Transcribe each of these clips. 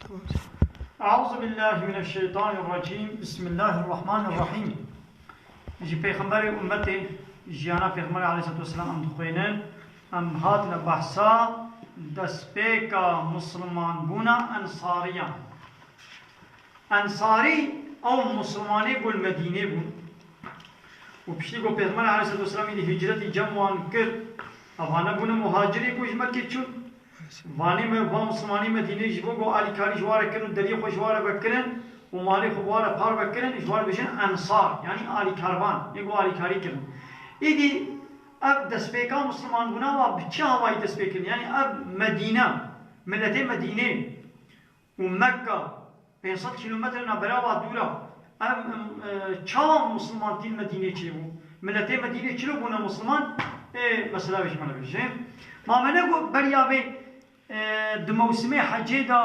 أعوذ بالله من الشيطان الرجيم بسم الله الرحمن الرحيم جي پیغمبر امتي جيانا پیغمبر عليه الصلاة والسلام ام دخوينن ام هاتنا بحثا دسپيكا مسلمان بونا انصاريا انصاري او مسلماني بول مدينة بون وبشتي قو پیغمبر عليه الصلاة والسلام دي هجرت جمعان كر اوانا بونا مهاجري كوش مكي چون وانی میں وہ مسلمانی مدینه جبو گو علی کاری جوار کرن دری خو جوار بکرن و مالی خو جوار پار بکرن جوار بشن انصار یعنی علی کاروان یگو علی کاری کرن ایدی اب دسپیکا مسلمان بنا و بچه هوای دسپیکن یعنی اب مدینه ملت مدینه و مکه 500 کیلومتر نبرا و دورا اب چا مسلمان تین مدینه چی بو ملت مدینه چلو بونا مسلمان مثلا بش من بشه ما منگو بریابه دموسمي حجيدا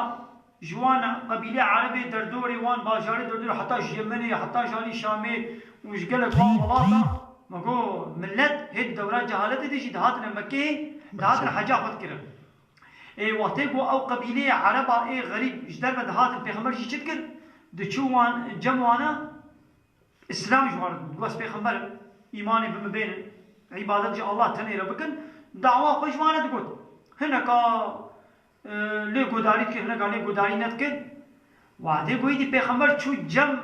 جوانا قبيلة عربي دردوري وان باجاري دردوري حتى يمني حتى جالي شامي وش قالك وان بلاطة ما قو ملت هيد دورات جهالة ديجي دهاتنا مكي دهاتنا حاجة خد كرم وقتي قو او قبيلة عربا غريب جدار ما دهات البيغمبر جي تذكر دچوان جموانا اسلام جوار بس بيغمبر ايماني بمبين عبادت جي الله تنير بكن دعوة خوش وانا تقول هنا كا لي گوداری که هنگا لي گوداری نت کد وعده گویی دی پیغمبر چو جم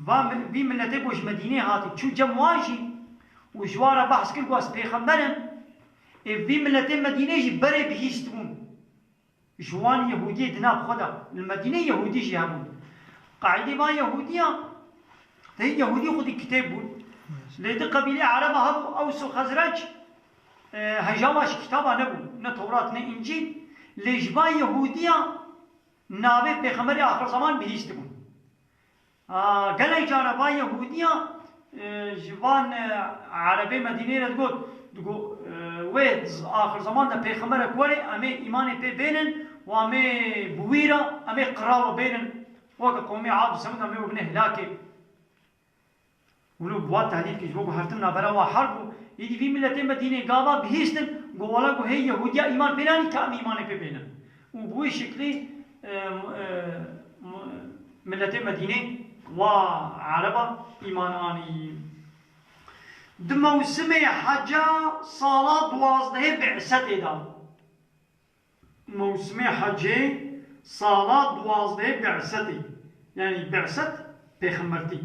و بی ملت بوش مدینه هاتی چو جم واجی و جوارا بحث کد گواس پیغمبرن بی ملت مدینه جی بره بهیستون جوان یهودی دناب خدا المدینه یهودی جی همون قاعده با یهودیه ده یهودی خودی کتاب بود لیده قبیله عرب هبو اوس و خزرج هجاواش كتابا نبو نه تورات نه انجيل لجبا يهوديا نابه پیغمبر آخر زمان بهیست بون گله جانبا يهوديا جوان عربي مدينه دگو وید آخر زمان ده پیغمبر کوری امی ایمان پی بینن و امی بویرا امی قرار بینن وقت قومي عاد سمد امی وبنه هلاكي ولو بوات تهديد كي جبوكو هرتنا برا حرب يدي في ملتين مدينة قابا بهيستن قوالا قو هي يهوديا إيمان بيناني كام إيمان بينن وبوي شكلي ملتين مدينة وعربا إيمان آني دموسم حجا صلاة دوازده بعثة دا موسم حجا صلاة دوازده بعثة يعني بعثة پیغمبرتی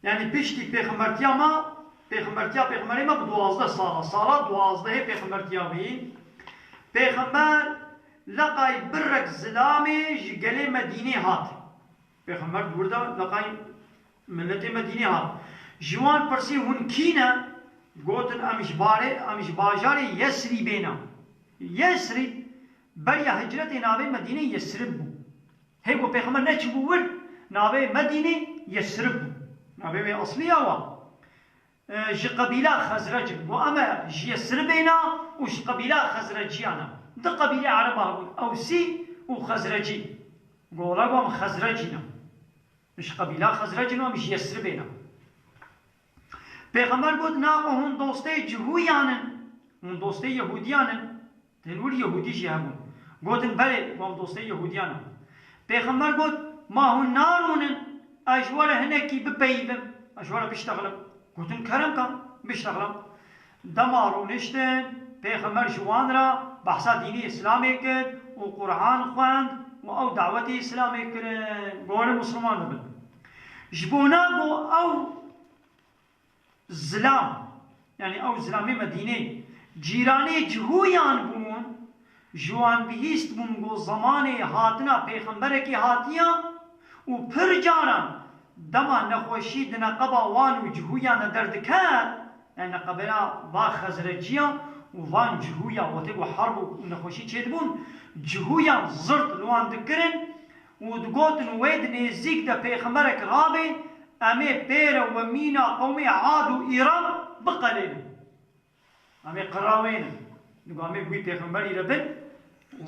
يعني بيشتي پیغمبرتيا ما پیغمبری ما بدوازده سالا دوازده پیغمبرتیا بین پیغمبر لقای برک زلامی جگل مدینه هات پیغمبر بردا لقای ملت مدینه هات جوان پرسی هون کینا گوتن امش باجار یسری بینا یسری بریا هجرت ناوی مدینه یسرب بو هیگو پیغمبر نچ بو ناوی مدینه یسرب بو ناوی اصلی آوا جي قبيلة خزرج وأما جي سربينا وش قبيلة خزرجيانا ده قبيلة عربة أوسي وخزرجي قولا قوم خزرجينا مش قبيلة خزرجينا ومش جي سربينا پیغمبر بود ناقو هون دوسته جهويانن هون دوسته يهوديانن تنور يهودي جي همون قوتن بله قوم دوسته يهوديانن پیغمبر بود ما هون نارونن أجوار هنكي ببيبم أجوار بيشتغلم قلتن كرم كان بيشتغلم دمارو نشتن پیغمبر جوان را بحثا ديني اسلامي كد و قرآن خواند و او دعوتي اسلامي كرن قول مسلمان ببن جبونا قو او زلام يعني او زلامي مدينة جيراني جهويان بون جوان بهيست بون قو زماني هاتنا پیغمبركي هاتيا و پر جانا دما نخوشی دنا قبا وان و جهویا ندرد کار يعني قبلا با خزرجيا و وان جهویا و تگو حرب و نخوشی چید بون جهویا زرد لوان دکرن و دگوتن وید نزیک دا پیغمبرک رابه امی پیر و مینا قومی عاد و ایران بقلین امی قراوین دگو امی بوی پیغمبری ربن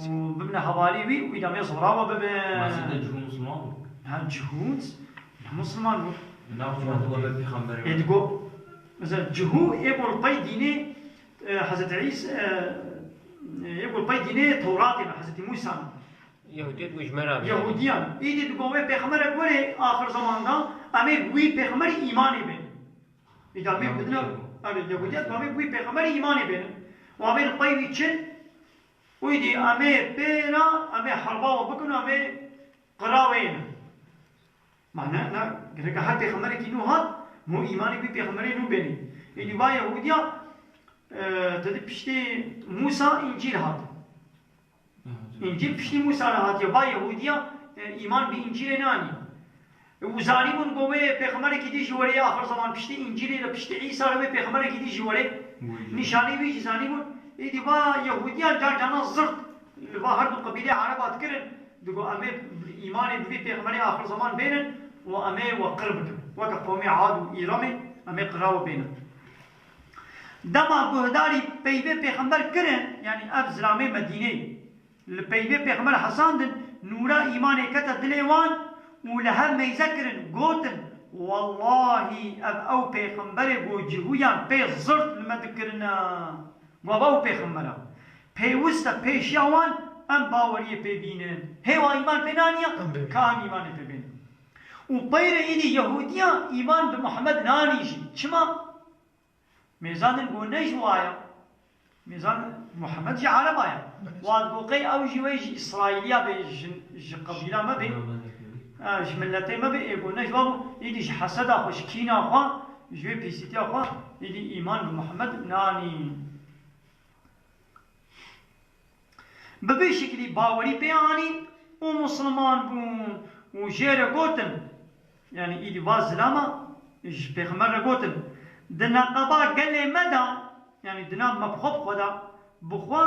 و ببن حوالی وی و ایدا امی صبراوه ببن مازده جهو مسلمان هم جهود مسلمان بود. ادگو مثلا جهو يقول باي دينه حضرت عيسى يقول باي دينه توراتنا حضرت موسى يهوديت وجمرة يهوديان إيدي تقومي بيخمر أقولي آخر زمان دا أمي بوي بيخمر إيماني بين إذا أمي بدنا أمي يهوديان قومي بوي بيخمر إيماني بين وأمي الطيب يتشن ويدي أمي بينا أمي حربا وبكنا أمي قراوين معناه نا كذا هاد بيخمر كينو هاد مو إيماني بوي بيخمري نو بيني إيدي با يهوديان تدي بشتي موسى إنجيل هاد إنجيل بشتي موسى هات يبا يهوديا إيمان بإنجيل ناني وزاني من قومي بيخمر كدي جواري آخر زمان بشتي إنجيل لا بشتي عيسى لا بيخمر كدي جواري نشاني بيجي زاني من إدي با يهوديا جانا زرت با هردو قبيلة عربات كرن دقو أمي إيمان بي بيخمر آخر زمان بينن وأمي وقرب وكقومي عاد وإيرامي أمي قراو بينن دما بهداري بيبي بيخمر كرن يعني أبزرامي مدينة البيبي بيغمر حسان دن نورا إيماني كتا دليوان ولهم ميزكرن قوتن والله أو بيغمبري بوجهويان بيزرت المدكرنا واباو بيغمبرا بيوستا بيشيوان أم باوري بيبينن هوا إيمان بينانيا كام إيمان بيبين وبير إيدي يهوديا إيمان بمحمد نانيشي شما ميزان قونيش وايا ميزان محمد جي عرب آيا واد بوقي أو جويج إسرائيليا بيج قبيلة ما بي ملتي ما بي يقول نجواب يدي حسد خوش كينا أخوا جوي بيسيتي أخوا يدي إيمان بمحمد ناني ببي شكلي باوري بياني ومسلمان بون وجير قوتن يعني يدي باز لما بيغمر قوتن دنا قبا قال لي مدى يعني دنا مبخوب خدا بخوا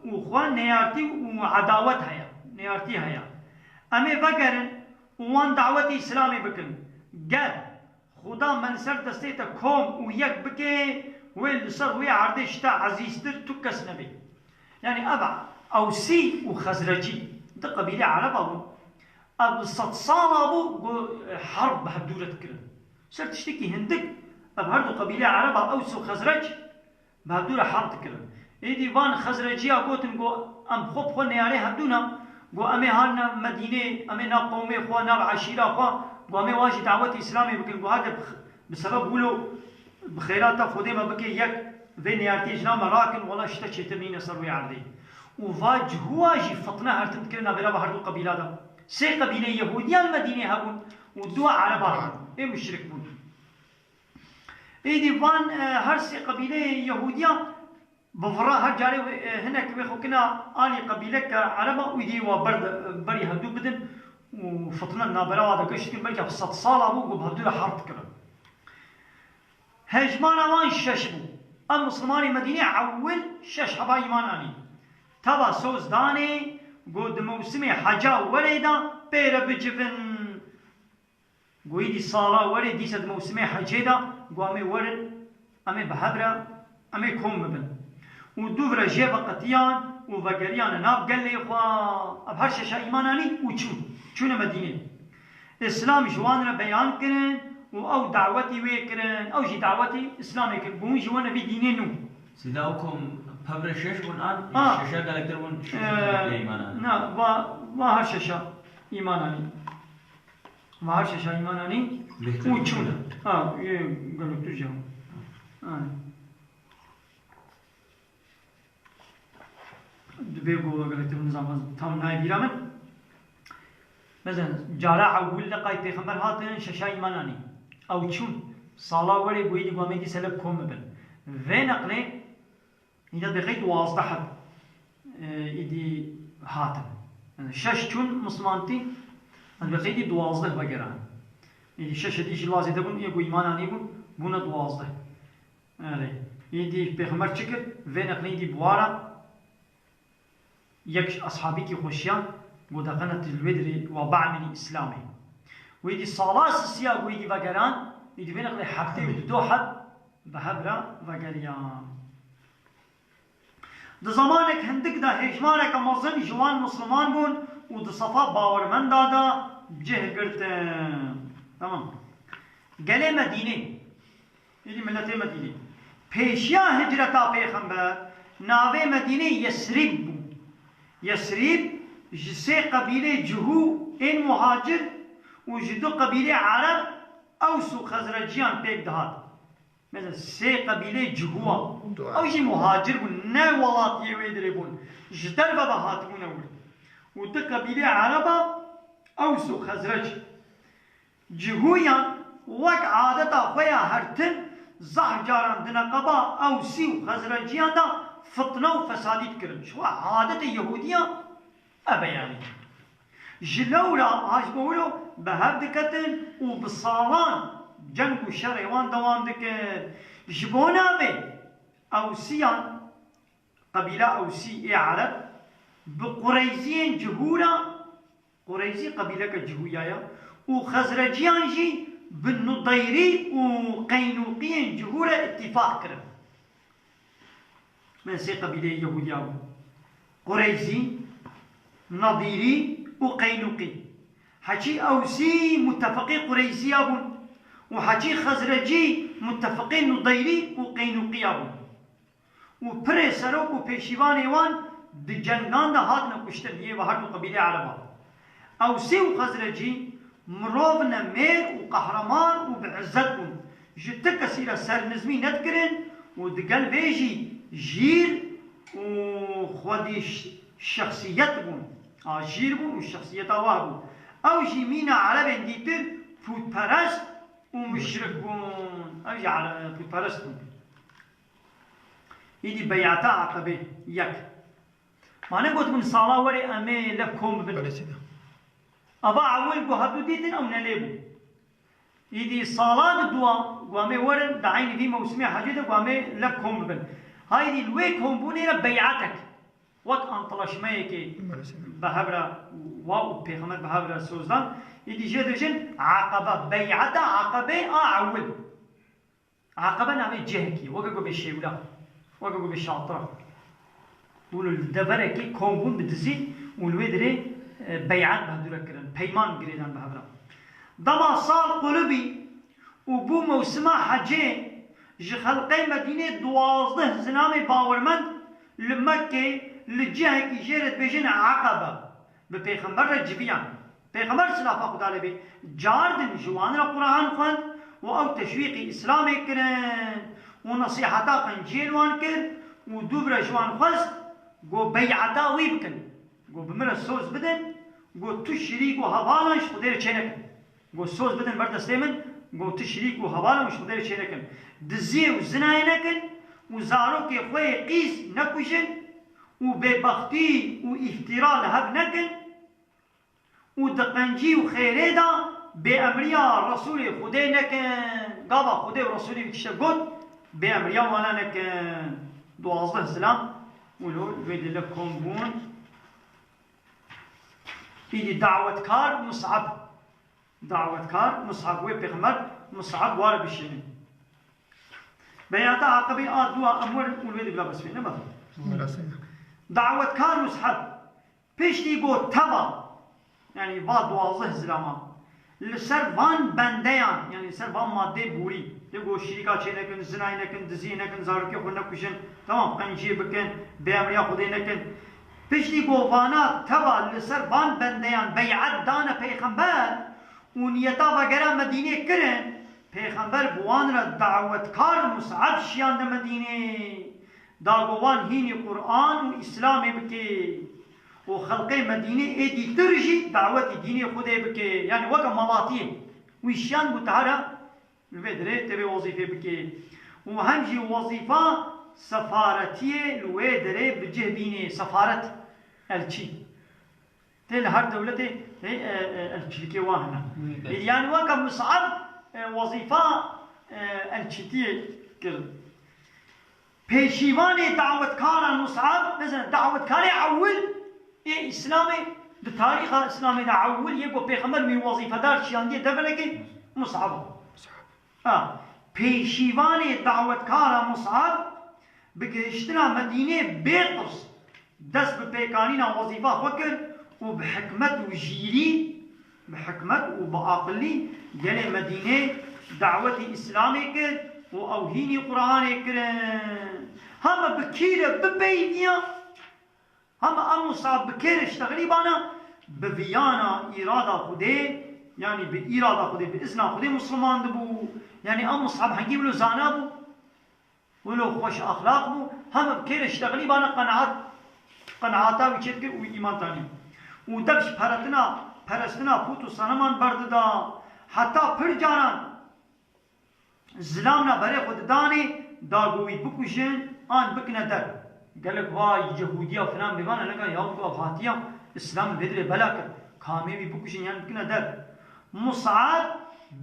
وخوا نيارتي وعداوت هيا نيارتي هيا أمي بقرن وان دعوتي إسلامي بكن قال خدا من سر دستيتا كوم ويك بكي ويل صار ويا عرضي شتا عزيزتر تكس نبي يعني أبع أوسي وخزرجي ده قبيلة عرب أبو أبو ستصال أبو حرب بهدورة كرن صرت تشتكي هندك أبهردو قبيلة عرب أوس وخزرج بهدورة حرب كرن إيدي وان خزرجيا قوتن قو أم خوب خو نياري هدونا قو أمي هالنا مدينة أمي نا قومي خوا نا عشيرة خوا قو أمي واجي دعوة إسلامي بكن قو هذا بسبب قولو بخيراتا خودي ما بكي يك في نيارتي جنا مراكن ولا شتا شترنين سروي عرضي وفاج هواجي فطنا هرتن كرنا بلا بهردو قبيلة دا سي قبيلة يهودية المدينة هبون ودوا عربا إيه مشرك بون إيدي وان هرسي قبيلة يهودية بفرا هجاري هناك بيخوكنا اني قبيله كعربه ويدي وبرد بري هدو بدن وفطنا نابرا هذا كشكل بركه في 6 صال ابو بهدو حرب كره هجمان وان ششبو المسلمان مدينه عول شش حبا ايماناني تبا سوز داني قد موسم حجا وليدا بير بجبن قويدي صالا ولي ديسد موسم حجيدا قوامي ورن امي بحبره امي كوم بن ودوفرا جيبا قطيان وفقريان ناب قال لي إخوة أبهر شاشا إيماناني وشون مدينة إسلام جواننا بيان كرن أو دعوتي ويكرن أو جي دعوتي إسلامي كرن بون جوانا في دينين نو سيداوكم بابر الشيش ونان شاشا قال لك درون إيماناني نا وهر شاشا إيماناني وهر شاشا إيماناني وشون قالوا تجاو دبيقو قالت النظام تام ناي بيرامن مثلا جارا عول لقاي پیغمبر هاتن ششا ایمانانی او چون سالا ولی بويدي قوامي دي سلب كوم بن وين اقني اذا بقيت واضح حد ايدي هاتن شش چون مسلمانتي ان بقيت دوازده بقران ايدي شش ديش لازم تبون يقو ايماناني بون بونا دوازده علي ايدي پیغمبر چكر وين اقني دي بوارا يك أصحابي كي خوشيان قد قنت الودري وبعمل إسلامي ويدي صلاة السياق ويدي بقران يدي بينك لي حبتي ودو حب بهبرة بقريان ده زمانك هندك ده هجمانك مظن جوان مسلمان بون وده صفا باور من دادا جه قرت تمام قال مدينة يدي ملتي مدينة پیشیا هجرتا پیغمبر ناوه مدینه یسریب بود یسریب جسي قبيلة جهو إن مهاجر وجدو قبيلة عرب أوسو خزرجيان بيك دهات مثلا سي قبيلة جهوة أو جي مهاجر نا ولات يويدربون جدر بابا هاتبون أول وده قبيلة عربة أوسو خزرج جهويان وك عادتا خويا هرتن زح جاران دنقبا أوسي وخزرجيان دا فتنة وفسادي تكرن شو عادة يهودية أبا يعني جلولا هاش بقولوا بهب دكتن وبصالان جنگ وشر وان دوام دكن جبونا بي أوسيان قبيلة أوسي عرب بقريزين جهولا قريزي قبيلة كجهويا وخزرجيان جي بالنضيري وقينوقيين جهولا اتفاق كرم من سي قبيلة يهوديا قريزي نظيري وقينوقي حكي أوسي متفقي قريزي أبون وحكي خزرجي متفقين نضيري وقينوقي أبون وبري سروك وبيشيوان ايوان دي جنگان ده هاتنا كشتن هي وهردو قبيلة عربا أوسي وخزرجي مروفنا مير وقهرمان وبعزت بون جتك سيرا سر نزمي ندكرن ودقل بيجي جير وخودي شخصيت بون جير بون والشخصيت اواه بون او جي مينا عرب ديتر فوت پرست ومشرك بون او جي فوت پرست بون يدي بيعتا عقبه يك معنى قلت من صلاة وري امي لكم بن ابا اول بو هدو ديتن او نليبو يدي صلاة الدواء قوامي ورن دعيني في موسمي حاجة قوامي لكم بن هاي دي الويك هم بوني بيعتك وقت انطلش مايكي بهبرا واو بيغمر بهبرا سوزدان يدي جدجن عقبة بيعتا عقبة اعول عقبة نعمل جهكي وقاقو بالشيولا وقاقو بالشاطرة ولو الدبركي كومبون بدزي والويدري بيعات بهدورا كرن بيمان قريدان بهبرا دما صار قلبي وبو موسما حجي جي خلقي مدينة دوازده زنامي باورمند لمكة لجهة كي جيرت بيجين عقبة ببيغمبر جبيان بيغمبر سلافة قدالي بي جاردن جوان را قرآن خوان و او تشويقي اسلامي كرن ونصيحتا قنجيل وان كر و دوبرا جوان خوست قو بيعتا ويبكن قو بمرا سوز بدن قو تو شريك و هوالانش خدير چينكن قو سوز بدن بردسته من قو تو شريك و هوالانش خدير چينكن دزي و زناي نكن و زاروك خوي قيس نكوشن و ببختي و افتراء لهب نكن و دقنجي و خيري دا بأمريا رسول خدي نكن قابا خدي و رسولي بكشتا قد بأمريا وانا نكن دوازده سلام ولو الويد لكم بون في دعوة كار مصعب دعوة كار مصعب وبيغمر مصعب وارب الشيء بياتا عقبي دوا أمور والويد بلا بس فينا ما دعوة كار مصعب بيشتي قو تبا يعني بعض واضح زلاما لسربان بنديان يعني سربان مادة بوري تقول شركة شيء نكن زناي نكن دزي نكن زاركي خلنا كوشن تمام قنجي بكن بأمريا خدي نكن بيشتي قو وانا تبا لسربان بنديان بيعت دانا پیغمبر ونيتا وغيرا مدينة كرن پیغمبر بوان را دعوت کار مصعب شیان دا مدینه داغوان هینی قرآن و اسلام بکی و خلق مدینه ایدی ترجی دعوت دینی خوده بکی یعنی وکا ملاطیه و شیان بتعرى الويدري تبي وظيفة بكي وهمجي وظيفة سفارتية الويدري بجهبيني سفارة الشي تل هر دولة الشركة واهنا يعني وكا مصعب وظيفة الشتية كل بيشيواني دعوة كارا مصعب مثلا دعوة كارا عول إيه إسلامي بتاريخ إسلامي دا عول يقول بيخمر من وظيفة دار شياندية دبلكي مصعب بيشيواني دعوة كارا مصعب بكشتنا مدينة بيقص دس ببيكانينا وظيفة فكر وبحكمة وجيري بحكمة وبعقلي جل مدينة دعوة إسلامي كر وأوهيني قرآن كر هم بكيرة ببينيا هم مصعب بكير اشتغلي بانا بفيانا إرادة خده يعني بإرادة خده بإذن خده مسلمان دبو يعني مصعب هنجيب له زانا بو ولو خوش أخلاق بو هم بكير اشتغلي بانا قناعاتا ويشت كر وإيمان تاني ودبش پرستنا فوتو سنمان برد دا حتى پر جانان زلامنا بري خود داني داغوي بكوشن آن بكنا در قالك واي يهودية وفلان بيبانا لقا يهود وفاتية اسلام بدري بلاك كامي بكوشن يعني بكنا در مصعب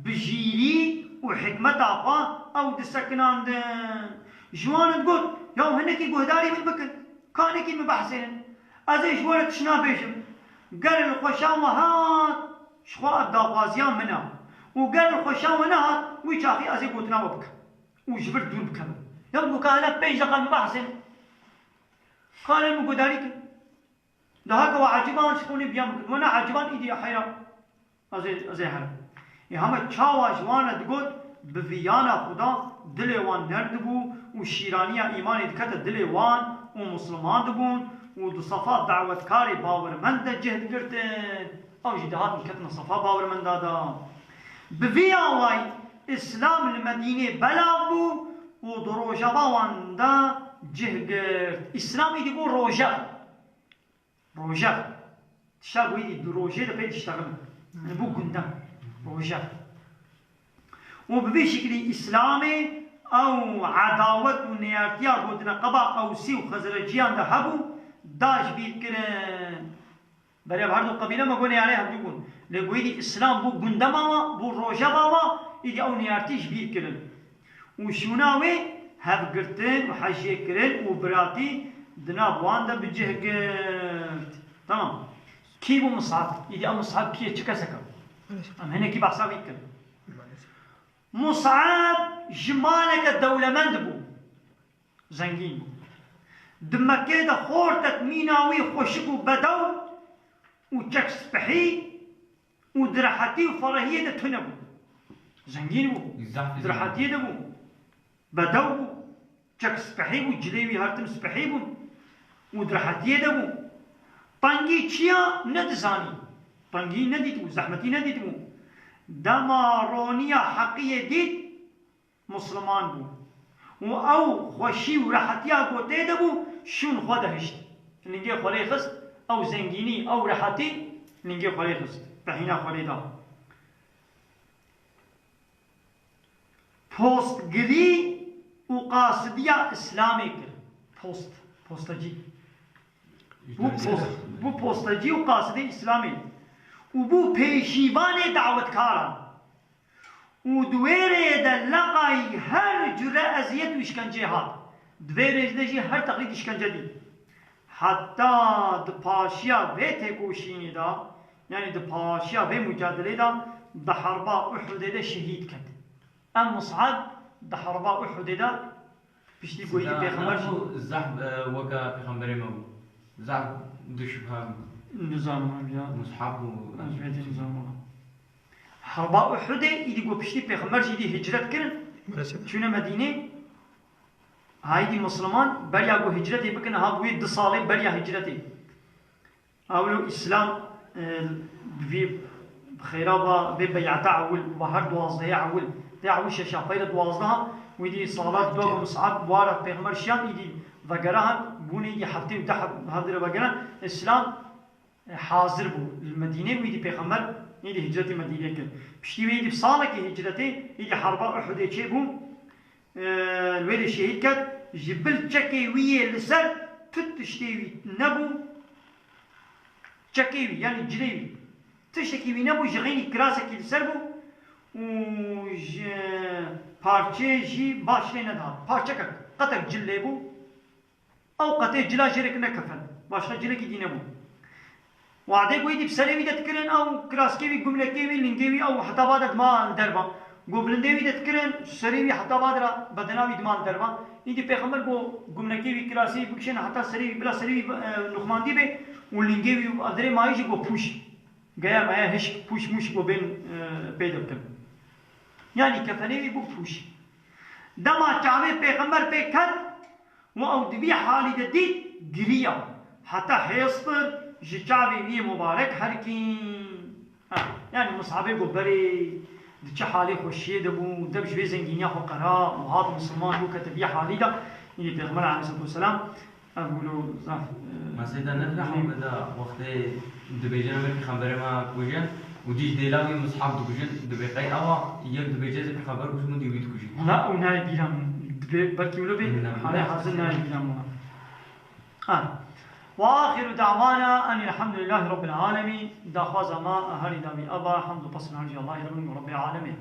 بجيري وحكمة عقا او دسكنان دن جوان تقول يوم هنكي قهداري من بكن كانكي مبحثين ازي جوانت شنا بيشم قال الخشام هات شخوات داغازيان منا وقال الخشام هات ويشاخي ازي قوتنا وبك وجبر دور بكم يوم كان بيج قال مبحثين قال المقداري ده هكا وعجبان شكوني بيامك وانا عجبان ايدي حيرا ازي حرم هم چاوا جوانا تقول بفيانا خدا دلوان نردبو وشيرانيا ايماني دكت دلوان ومسلمان دبون ودصفات دعوة كاري باور من ده جهد قرتن او جدهات مكتنا صفا باور من دادا بفيا واي اسلام المدينة بلابو ودروجا باوان دا جهد قرت اسلام يدي بو روجا تشتغل ويدي دروجة ده بيت تشتغل بو قندم روجا وببي شكل اسلامي او عداوة ونيارتيا قدنا قبا او سيو خزرجيان ده هبو داش بيت كرن بري بهردو قبيلة ما قولي عليها بدون لقويدي اسلام بو قندماوا بو روجاوا يدي او نيارتيش بيت كرن وشوناوي هب قرتن وحاجي كرن وبراتي دنا بواندا بجه قرت تمام كي بو مصعب يدي او مصعب كي تشكسكا ام هنا كي بحسابي كرن مصعب جمالك الدولة مندبو زنجين بو دمكه ده خورتك ميناوي خوشكو بدو وچك سبحي ودرحتي وفرهية ده تنبو زنجين بو درحتي ده بو بدو بو چك سبحي وجليوي هرتم سبحي بو ودرحتي ده بو طنجي چيا ندزاني طنجي نديتو زحمتي نديتو دمارونيا حقية ديت مسلمان بو و او خوشی و راحتیا گوته دبو شون خود هشت لنگه خولی خست او زنگینی او راحتی لنگه خولی خست بحینا خولی دا پوستگری و قاصدیا اسلامی کر پوستجی بو پوستجی و قاصدی اسلامی و بو پیشیبان دعوتکاران ودويري دلقاي هر جرأة أزيت وإشكنجة هات دويري دجي هر تقليد إشكنجة دي حتى دباشيا بيتكوشيني دا يعني دباشيا بمجادلة دا دحربا أحد دا شهيد كد أم مصعب دحربا أحد دا بشتي قويدي بيخمر زحب وكا بيخمبري مو زحب دشبها نظام يا مصحاب أزبيت نظام حرباء أحد يدي قو بشتي بيخمر جدي هجرت كرن شونا مدينة هايدي مسلمان بريا قو هجرتي بكن ها قوي 2 سالي بريا هجرتي أولو إسلام في خيرابا ببيعتا عول وهر 12 عول تعول شافير 12 ويدي صلاة دو مصعب وارد بيغمر شام يدي وقراها بوني يدي حفتي وتحب هذا وقرا الإسلام حاضر بو المدينة ويدي بيغمر يدي هجرتي مدينة كن بشتي ويدي بصالك هجرتي يدي حرباء أحد يشيبو الويل الشهيد كد جبل تشكي ويا لسر تشتي نبو تشكي يعني جريوي تشتكي نبو جغيني كراسك لسربو وج parçe jî başlayına da parça katak cille bu او قطع جلا شرك نكفن başka cile gidine bu وعده کوئی دی سلوی دت کرن او کراسکی وی گملکی وی لنگی او حتی بعد ما دربا گوبلندی وی دت کرن سریوی حتی بعد را بدناوی دمان دربا این دی پیغمبر گو گملکی وی کراسی بکشن حتی سریوی بلا سریوی نخماندی به و لنگی وی ادری مایش گو پوش گیا مایا هش پوش موش گو بین پیدا کن يعني كفنيوي بو پوش دما چاوي پیغمبر پہ کد و او دبی حالی دید گریا حتى حيصبر جكابي بي مبارك هركين يعني مصعب يقول بري دچ حالي خوشي دبو دبش بي زنگينيا خو قرا وهذا مسلمان بو كتبيا حالي دا يعني پیغمبر عليه الصلاه والسلام اقولوا ما سيدا نفهم بدا وقت دبيجن من خبر ما كوجن وديش ديلاوي مصحاب دوجن دبيقي اوا يم دبيجز خبر كوش من ديويت كوجن لا وناي بيرام بركي ولو بي حالي حاصل ناي بيرام واخر دعوانا ان الحمد لله رب العالمين دا خواز ما اهل دامي ابا حمد وقصر عن الله رب العالمين